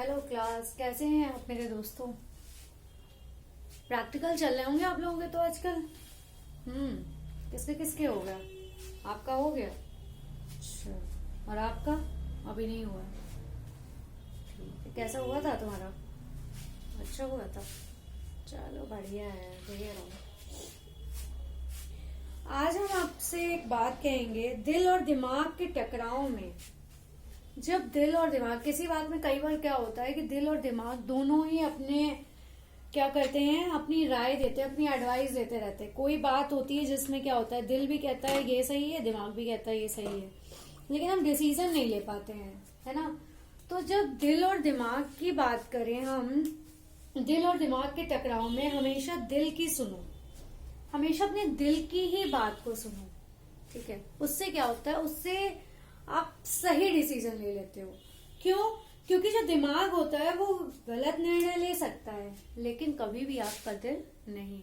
Hello class, कैसे हैं आप मेरे दोस्तों। प्रैक्टिकल चल रहे होंगे आप लोगों के तो आजकल। किसके किसके हो गया। आपका हो गया। अच्छा, और आपका अभी नहीं हुआ। ठीक है, कैसा हुआ था तुम्हारा। अच्छा हुआ था। चलो बढ़िया है, बढ़िया रहो। आज हम आपसे एक बात कहेंगे, दिल और दिमाग के टकराव में। जब दिल और दिमाग किसी बात में, कई बार क्या होता है कि दिल और दिमाग दोनों ही अपने क्या करते हैं, अपनी राय देते हैं, अपनी एडवाइस देते रहते हैं। कोई बात होती है जिसमें क्या होता है, दिल भी कहता है ये सही है, दिमाग भी कहता है ये सही है, लेकिन हम डिसीजन नहीं ले पाते हैं, है ना। तो जब दिल और दिमाग की बात करें हम, दिल और दिमाग के टकराव में हमेशा दिल की सुनो, हमेशा अपने दिल की ही बात को सुनो। ठीक है, उससे क्या होता है, उससे आप सही डिसीजन ले लेते हो। क्यों? क्योंकि जो दिमाग होता है वो गलत निर्णय ले सकता है, लेकिन कभी भी आपका दिल नहीं।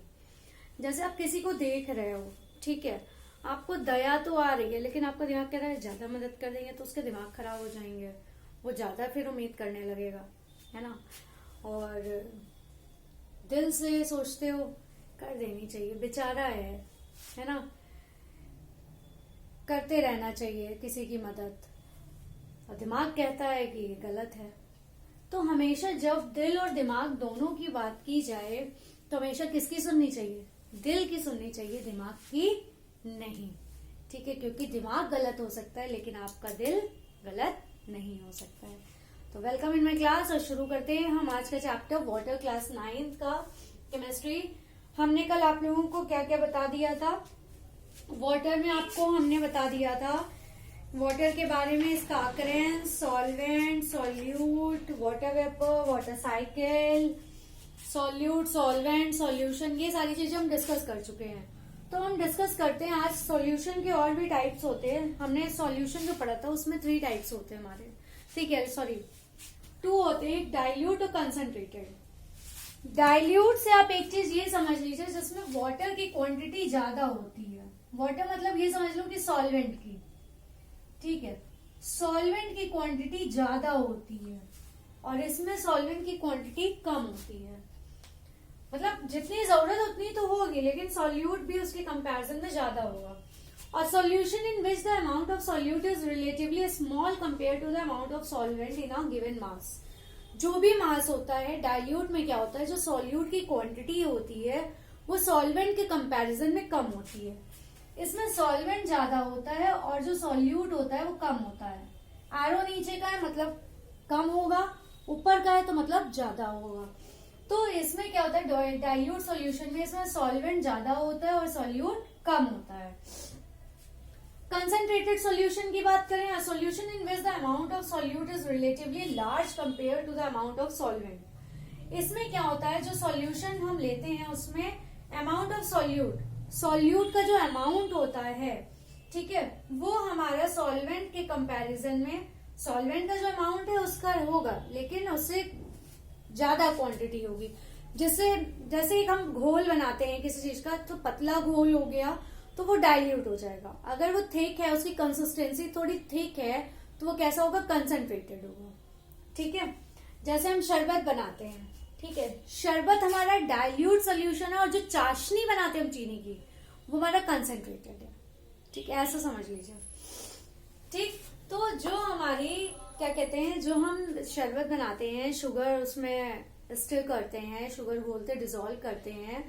जैसे आप किसी को देख रहे हो, ठीक है, आपको दया तो आ रही है, लेकिन आपका दिमाग कह रहा है ज्यादा मदद कर देंगे तो उसके दिमाग खराब हो जाएंगे, वो ज्यादा फिर उम्मीद करने लगेगा, है ना। और दिल से सोचते हो कर देनी चाहिए, बेचारा है ना, करते रहना चाहिए किसी की मदद, और दिमाग कहता है कि ये गलत है। तो हमेशा जब दिल और दिमाग दोनों की बात की जाए तो हमेशा किसकी सुननी चाहिए, दिल की सुननी चाहिए, दिमाग की नहीं। ठीक है, क्योंकि दिमाग गलत हो सकता है लेकिन आपका दिल गलत नहीं हो सकता है। तो वेलकम इन माय क्लास, और शुरू करते हैं हम आज का चैप्टर वाटर, क्लास 9 का केमिस्ट्री। हमने कल आप लोगों को क्या क्या बता दिया था। वाटर में आपको हमने बता दिया था वाटर के बारे में, इसका occurrence, solvent, solute, water vapour, water cycle, solute, solvent, solution, ये सारी चीजें हम डिस्कस कर चुके हैं। तो हम डिस्कस करते हैं आज सॉल्यूशन के और भी टाइप्स होते हैं। हमने सॉल्यूशन जो पढ़ा था उसमें 3 टाइप्स होते हैं हमारे, ठीक है, सॉरी 2 होते हैं, डाइल्यूट और कंसंट्रेटेड। डाइल्यूट से आप एक चीज ये समझ लीजिए, जिसमें वाटर की क्वांटिटी ज्यादा होती है। वाटर मतलब ये समझ लो कि सॉल्वेंट की, ठीक है, सॉल्वेंट की क्वांटिटी ज्यादा होती है और इसमें सॉल्वेंट की क्वांटिटी कम होती है। मतलब जितनी जरूरत उतनी तो होगी, लेकिन सॉल्यूट भी उसके कंपैरिजन में ज्यादा होगा। और solution in which the amount of solute is relatively small compare to the amount of solvent in a given mass. जो भी मास होता है डाइल्यूट में, क्या होता है, जो सॉल्यूट की क्वांटिटी होती है वो सॉल्वेंट के कंपैरिजन में कम होती है। इसमें सॉल्वेंट ज्यादा होता है और जो सॉल्यूट होता है वो कम होता है। एरो नीचे का है मतलब कम होगा, ऊपर का है तो मतलब ज्यादा होगा। तो इसमें क्या होता है, डाइल्यूट सॉल्यूशन में इसमें सॉल्वेंट ज्यादा होता है और सॉल्यूट कम होता है। कंसंट्रेटेड सॉल्यूशन की बात करें, solution in which the amount of solute is relatively large compare to the amount of solvent. इसमें क्या होता है, जो सॉल्यूशन हम लेते हैं उसमें अमाउंट ऑफ सॉल्यूट का जो अमाउंट होता है, ठीक है, वो हमारा सॉल्वेंट के कंपैरिजन में, सॉल्वेंट का जो अमाउंट है उसका होगा लेकिन उससे ज्यादा क्वांटिटी होगी। जैसे जैसे हम घोल बनाते हैं किसी चीज का, तो पतला घोल हो गया तो वो डाइल्यूट हो जाएगा। अगर वो थिक है, उसकी कंसिस्टेंसी थोड़ी थिक है, तो वो कैसा होगा, कंसंट्रेटेड होगा। ठीक है, जैसे हम शरबत बनाते हैं, ठीक है, शरबत हमारा डाइल्यूट सोल्यूशन है और जो चाशनी बनाते हैं हम चीनी की, वो हमारा कंसंट्रेटेड है। ठीक है, ऐसा समझ लीजिए। ठीक, तो जो हमारी क्या कहते हैं, जो हम शरबत बनाते हैं, शुगर उसमें स्टिर करते हैं, शुगर घोलते डिसॉल्व करते हैं,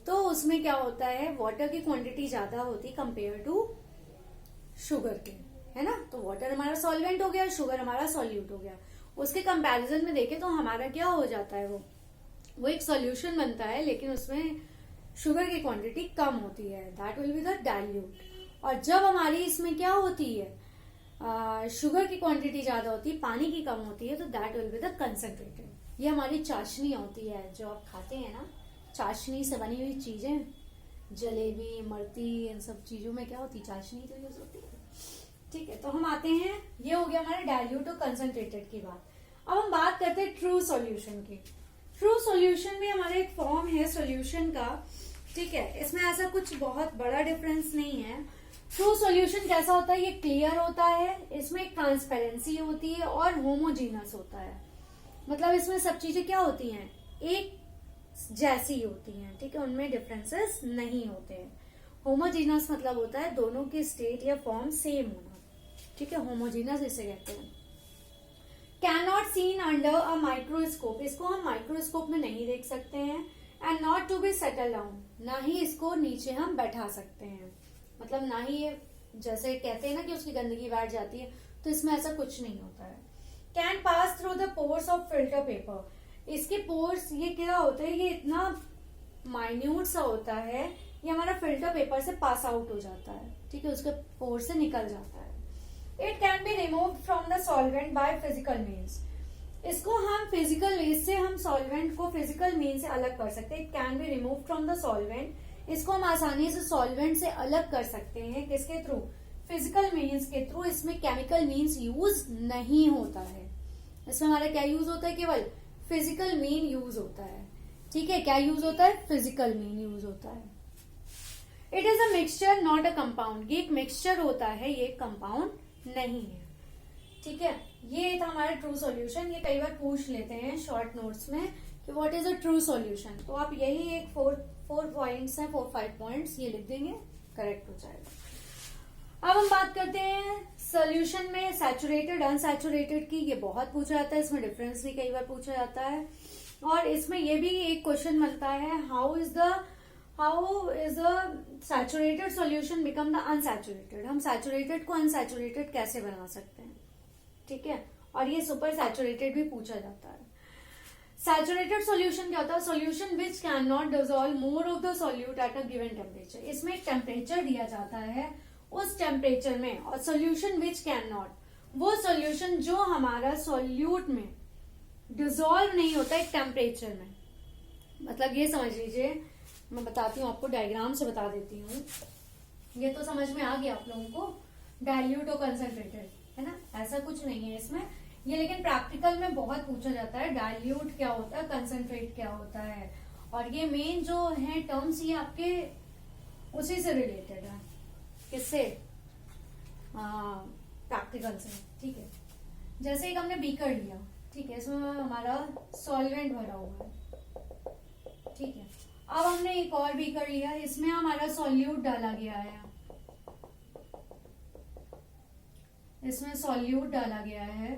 तो उसमें क्या होता है, वाटर की क्वांटिटी ज्यादा होती कंपेयर टू शुगर के, है ना। तो वाटर हमारा सॉल्वेंट हो गया, शुगर हमारा सॉल्यूट हो गया। उसके कंपैरिजन में देखें तो हमारा क्या हो जाता है, वो एक सॉल्यूशन बनता है लेकिन उसमें शुगर की क्वांटिटी कम होती है, that will be the dilute. और जब हमारी इसमें क्या होती है, शुगर की क्वांटिटी ज्यादा होती है, पानी की कम होती है, तो that will be the concentrated. ये हमारी चाशनी होती है जो आप खाते हैं ना, चाशनी से बनी हुई चीजें, जलेबी, इमरती, इन सब चीजों में क्या होती है, चाशनी तो यूज होती है। ठीक है, तो हम आते हैं, ये हो गया हमारे डाइल्यूट और कंसंट्रेटेड की बात। अब हम बात करते हैं ट्रू सॉल्यूशन की। ट्रू सॉल्यूशन भी हमारा एक फॉर्म है सॉल्यूशन का, ठीक है, इसमें ऐसा कुछ बहुत बड़ा डिफरेंस नहीं है। ट्रू सॉल्यूशन कैसा होता है, ये क्लियर होता है, इसमें ट्रांसपेरेंसी होती है और होमोजीनस होता है। मतलब इसमें सब चीजें क्या होती हैं, एक जैसी होती हैं, ठीक है, उनमें डिफरेंसेस नहीं होते हैं। होमोजीनस मतलब होता है दोनों की स्टेट या फॉर्म सेम होना, ठीक है, होमोजीनस इसे कहते हैं। Can not seen under a microscope, इसको हम माइक्रोस्कोप में नहीं देख सकते हैं। And not to be settle down, ना ही इसको नीचे हम बैठा सकते हैं, मतलब ना ही ये जैसे कहते हैं ना कि उसकी गंदगी बैठ जाती है, तो इसमें ऐसा कुछ नहीं होता है। Can pass through the pores of filter paper, इसके पोर्स ये क्या होते हैं, ये इतना माइन्यूट सा होता है, ये हमारा फिल्टर पेपर से पास आउट हो जाता है, ठीक है, उसके पोर से निकल जाता है। It can be remove from the solvent by physical means, इसको हम फिजिकल मीन्स से हम सॉल्वेंट को फिजिकल मीन्स से अलग कर सकते हैं। It can be remove from the solvent, इसको हम आसानी से सॉल्वेंट से अलग कर सकते हैं, किसके थ्रू, फिजिकल मीन्स के थ्रू। इसमें केमिकल मीन्स यूज नहीं होता है, इसमें हमारा क्या यूज होता है, केवल फिजिकल मीन यूज होता है, ठीक है, क्या यूज होता है, फिजिकल मीन यूज होता है। It is a mixture not a compound, ये एक मिक्सचर होता है, ये कंपाउंड नहीं है, ठीक है। ये था हमारा ट्रू सॉल्यूशन, ये कई बार पूछ लेते हैं शॉर्ट नोट्स में कि what is a true solution, तो आप यही एक 4 पॉइंट्स हैं, 4-5 पॉइंट्स ये लिख देंगे, करेक्ट हो जाएगा। अब हम बात करते हैं सॉल्यूशन में सैचुरेटेड अनसैचुरेटेड की, ये बहुत पूछा जाता है, इसमें डिफरेंस भी कई बार पूछा जाता है, और इसमें ये भी एक क्वेश्चन बनता है, how is the saturated solution become the unsaturated, हम सैचुरेटेड को अनसैचुरेटेड कैसे बना सकते हैं, ठीक है, और ये सुपर सैचुरेटेड भी पूछा जाता है। सैचुरेटेड सॉल्यूशन क्या होता है, solution which can not dissolve more of the solute at a given temperature, इसमें एक टेम्परेचर दिया जाता है, उस टेम्परेचर में, और सॉल्यूशन विच कैन नॉट, वो सॉल्यूशन जो हमारा सॉल्यूट में डिसॉल्व नहीं होता एक टेम्परेचर में, मतलब ये समझ लीजिए, मैं बताती हूँ आपको, डायग्राम से बता देती हूँ, ये तो समझ में आ गया आप लोगों को, डाइल्यूट और कंसंट्रेटेड है ना, ऐसा कुछ नहीं है इसमें, ये लेकिन प्रैक्टिकल में बहुत पूछा जाता है, डाइल्यूट क्या होता है, कंसंट्रेट क्या होता है, और ये मेन जो है टर्म्स ये आपके उसी से रिलेटेड है, किससे, प्रैक्टिकल से, ठीक है। जैसे एक हमने बीकर लिया, ठीक है, इसमें हमारा सॉल्वेंट भरा हुआ है, ठीक है, अब हमने एक और बीकर लिया, इसमें हमारा सॉल्यूट डाला गया है, इसमें सॉल्यूट डाला गया है,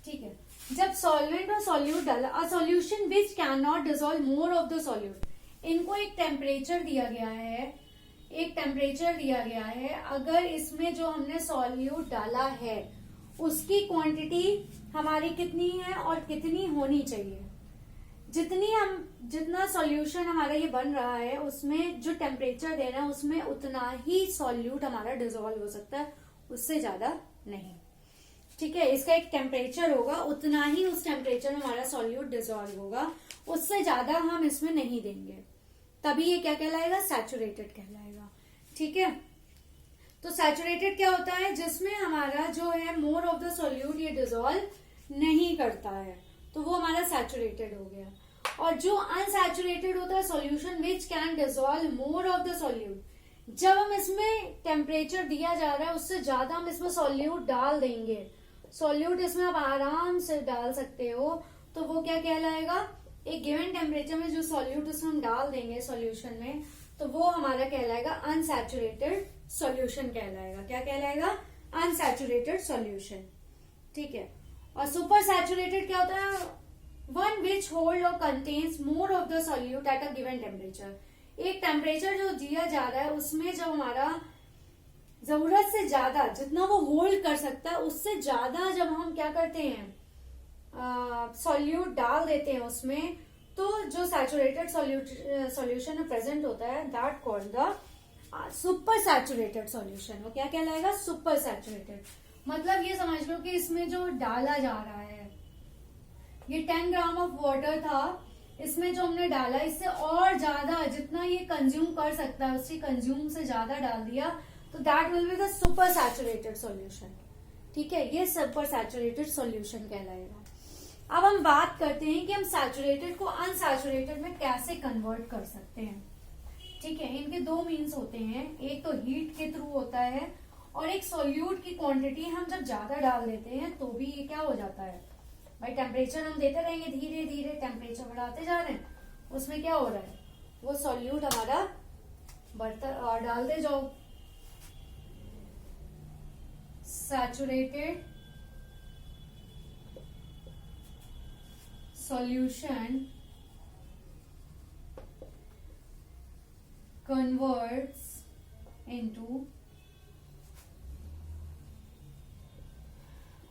ठीक है। जब सॉल्वेंट और सॉल्यूट डाला, a solution which can not dissolve more of the solute, इनको एक टेम्परेचर दिया गया है, एक टेम्परेचर दिया गया है, अगर इसमें जो हमने सॉल्यूट डाला है उसकी क्वांटिटी हमारी कितनी है और कितनी होनी चाहिए, जितना सॉल्यूशन हमारा ये बन रहा है उसमें जो टेम्परेचर दे रहा है उसमें उतना ही सॉल्यूट हमारा डिसॉल्व हो सकता है, उससे ज्यादा नहीं, ठीक है। इसका एक टेम्परेचर होगा, उतना ही उस टेम्परेचर में हमारा सॉल्यूट डिसॉल्व होगा, उससे ज्यादा हम इसमें नहीं देंगे, तभी ये क्या कहलाएगा, सैचुरेटेड कहलाएगा, ठीक है। तो सैचुरेटेड क्या होता है, जिसमें हमारा जो है मोर ऑफ द सॉल्यूट ये डिसॉल्व नहीं करता है, तो वो हमारा सैचुरेटेड हो गया। और जो अनसैचुरेटेड होता है, solution which can dissolve more of the solute, जब हम इसमें टेम्परेचर दिया जा रहा है उससे ज्यादा हम इसमें सॉल्यूट डाल देंगे, सॉल्यूट इसमें आप आराम से डाल सकते हो, तो वो क्या कहलाएगा, एक गिवन टेम्परेचर में जो सॉल्यूट उसमें हम डाल देंगे सॉल्यूशन में, तो वो हमारा कहलाएगा अनसैचुरेटेड सॉल्यूशन कहलाएगा, क्या कहलाएगा, अनसैचुरेटेड सॉल्यूशन, ठीक है। और सुपर सैचुरेटेड क्या होता है, वन विच होल्ड और contains more of the solute at a given temperature, एक टेम्परेचर जो दिया जा रहा है उसमें जब हमारा जरूरत से ज्यादा जितना वो होल्ड कर सकता है उससे ज्यादा जब हम क्या करते हैं, सॉल्यूट डाल देते हैं उसमें, तो जो सैचुरेटेड सॉल्यूशन में प्रेजेंट होता है that called the super saturated solution, वो क्या कहलाएगा, सुपर सैचुरेटेड। मतलब ये समझ लो कि इसमें जो डाला जा रहा है, ये 10 ग्राम ऑफ वाटर था, इसमें जो हमने डाला इससे और ज्यादा जितना ये कंज्यूम कर सकता है उससे कंज्यूम से ज्यादा डाल दिया, तो that will be the super saturated solution, ठीक है, ये सुपर सैचुरेटेड सॉल्यूशन कहलाएगा। अब हम बात करते हैं कि हम सैचुरेटेड को अनसैचुरेटेड में कैसे कन्वर्ट कर सकते हैं, ठीक है। इनके दो मीन्स होते हैं, एक तो हीट के थ्रू होता है और एक सॉल्यूट की क्वांटिटी हम जब ज्यादा डाल देते हैं तो भी ये क्या हो जाता है भाई, टेम्परेचर हम देते रहेंगे, धीरे धीरे टेम्परेचर बढ़ाते जा रहे हैं, उसमें क्या हो रहा है, वो सॉल्यूट हमारा बढ़ता, डालते जाओ। Saturated solution converts into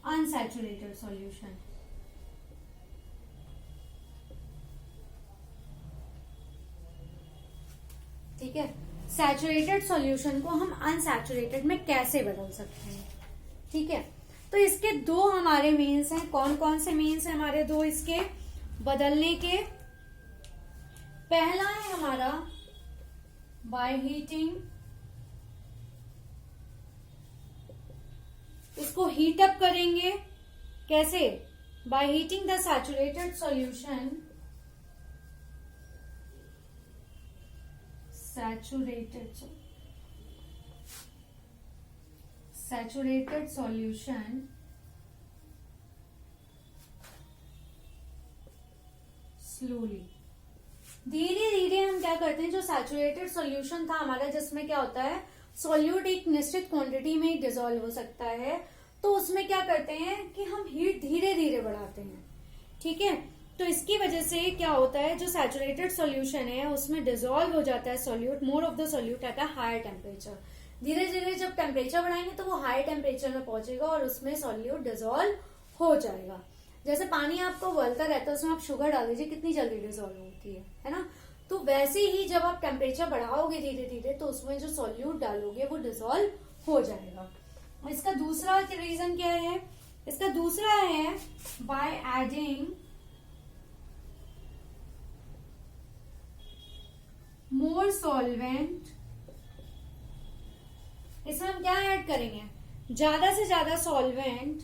unsaturated solution। ठीक है, सैचुरेटेड सॉल्यूशन को हम अनसैचुरेटेड में कैसे बदल सकते हैं। ठीक है, तो इसके दो हमारे मीन्स हैं। कौन कौन से मीन्स हैं हमारे दो इसके बदलने के? पहला है हमारा बाय हीटिंग, इसको हीट अप करेंगे। कैसे? By heating the saturated solution, saturated solution slowly, धीरे धीरे हम क्या करते हैं, जो सैचुरेटेड सॉल्यूशन था हमारा जिसमें क्या होता है सॉल्यूट एक निश्चित क्वांटिटी में ही डिसॉल्व हो सकता है, तो उसमें क्या करते हैं कि हम हीट धीरे धीरे बढ़ाते हैं। ठीक है, तो इसकी वजह से क्या होता है, जो सैचुरेटेड सॉल्यूशन है उसमें डिसॉल्व हो जाता है solute, more of the solute at a higher temperature. धीरे धीरे जब टेम्परेचर बढ़ाएंगे तो वो हायर टेम्परेचर में पहुंचेगा और उसमें सॉल्यूट डिसॉल्व हो जाएगा। जैसे पानी आपको उबलता रहता है, उसमें आप शुगर डाल दीजिए, कितनी जल्दी डिसॉल्व होती है ना। तो वैसे ही जब आप टेम्परेचर बढ़ाओगे धीरे धीरे तो उसमें जो सॉल्यूट डालोगे वो डिसॉल्व हो जाएगा। इसका दूसरा रीजन क्या है? इसका दूसरा है बाय एडिंग मोर सॉल्वेंट। इसमें हम क्या ऐड करेंगे, ज्यादा से ज्यादा सॉल्वेंट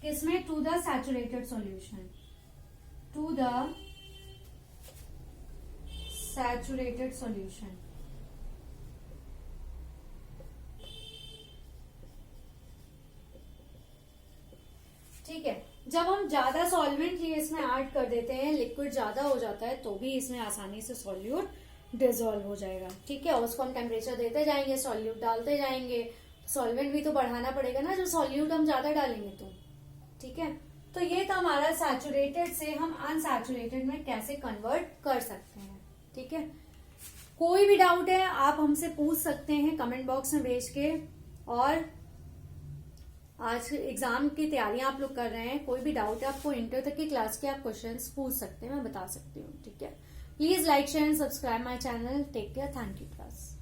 किसमें, to the saturated solution, to the saturated solution. ठीक है, जब हम ज्यादा सॉल्वेंट ये इसमें ऐड कर देते हैं, लिक्विड ज्यादा हो जाता है, तो भी इसमें आसानी से सॉल्यूट डिसॉल्व हो जाएगा। ठीक है, उसको हम टेम्परेचर देते जाएंगे, सॉल्यूट डालते जाएंगे, सॉल्वेंट भी तो बढ़ाना पड़ेगा ना, जो सॉल्यूट हम ज्यादा डालेंगे तो। ठीक है, तो ये तो हमारा सैचुरेटेड से हम अनसैचुरेटेड में कैसे कन्वर्ट कर सकते हैं। ठीक है, कोई भी डाउट है आप हमसे पूछ सकते हैं कमेंट बॉक्स में भेज के, और आज एग्जाम की तैयारियां आप लोग कर रहे हैं, कोई भी डाउट है आपको इंटर तक की क्लास के आप क्वेश्चंस पूछ सकते हैं, मैं बता सकती हूँ। ठीक है, please like share and subscribe my channel. Take care, thank you class.